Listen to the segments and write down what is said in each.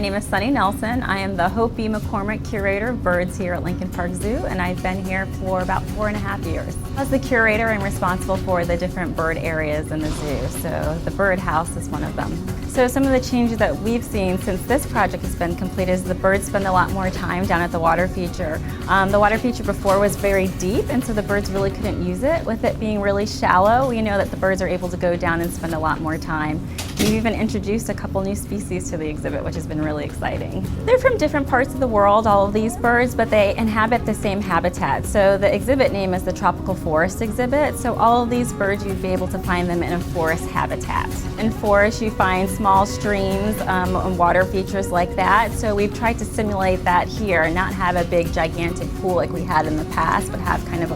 name is Sunny Nelson. I am the Hope B. McCormick Curator of Birds here at Lincoln Park Zoo, and I've been here for about 4.5 years. As the curator, I'm responsible for the different bird areas in the zoo, so the bird house is one of them. So some of the changes that we've seen since this project has been completed is the birds spend a lot more time down at the water feature. The water feature before was very deep, and so the birds really couldn't use it. With it being really shallow, we know that the birds are able to go down and spend a lot more time. We've even introduced a couple new species to the exhibit, which has been really exciting. They're from different parts of the world, all of these birds, but they inhabit the same habitat. So the exhibit name is the Tropical Forest Exhibit. So all of these birds, you'd be able to find them in a forest habitat. In forests, you find small streams and water features like that. So we've tried to simulate that here, not have a big gigantic pool like we had in the past, but have kind of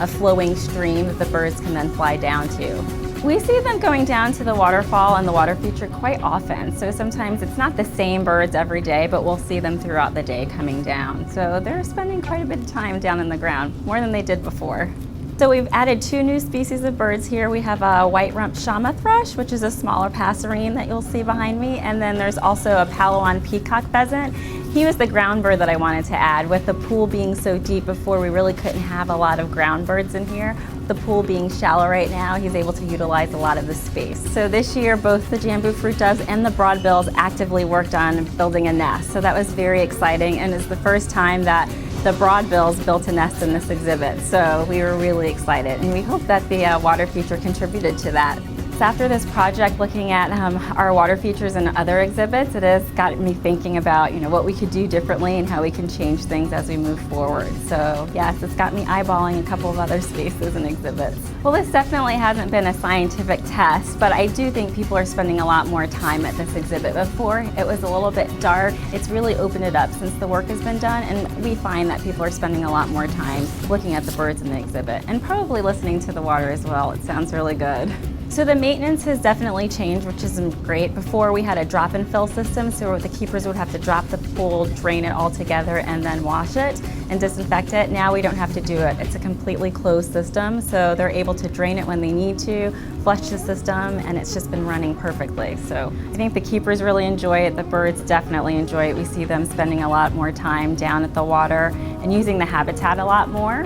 a flowing stream that the birds can then fly down to. We see them going down to the waterfall and the water feature quite often. So sometimes it's not the same birds every day, but we'll see them throughout the day coming down. So they're spending quite a bit of time down in the ground, more than they did before. So we've added 2 new species of birds here. We have a white-rumped shama thrush, which is a smaller passerine that you'll see behind me, and then there's also a Palawan peacock pheasant. He was the ground bird that I wanted to add. With the pool being so deep before, we really couldn't have a lot of ground birds in here. The pool being shallow right now, he's able to utilize a lot of the space. So this year, both the Jambu fruit doves and the broadbills actively worked on building a nest. So that was very exciting, and it's the first time that the broadbills built a nest in this exhibit. So we were really excited, and we hope that the water feature contributed to that. So after this project, looking at our water features and other exhibits, it has got me thinking about what we could do differently and how we can change things as we move forward. So yes, it's got me eyeballing a couple of other spaces and exhibits. Well, this definitely hasn't been a scientific test, but I do think people are spending a lot more time at this exhibit. Before, it was a little bit dark. It's really opened it up since the work has been done, and we find that people are spending a lot more time looking at the birds in the exhibit and probably listening to the water as well. It sounds really good. So the maintenance has definitely changed, which is great. Before we had a drop and fill system, so the keepers would have to drop the pool, drain it all together, and then wash it and disinfect it. Now we don't have to do it. It's a completely closed system, so they're able to drain it when they need to, flush the system, and it's just been running perfectly. So I think the keepers really enjoy it. The birds definitely enjoy it. We see them spending a lot more time down at the water and using the habitat a lot more.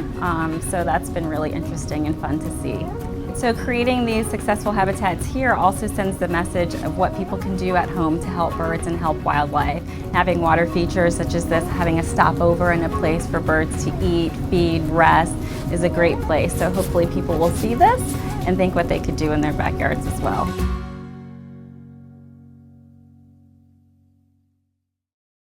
So that's been really interesting and fun to see. So creating these successful habitats here also sends the message of what people can do at home to help birds and help wildlife. Having water features such as this, having a stopover and a place for birds to eat, feed, rest is a great place. So hopefully people will see this and think what they could do in their backyards as well.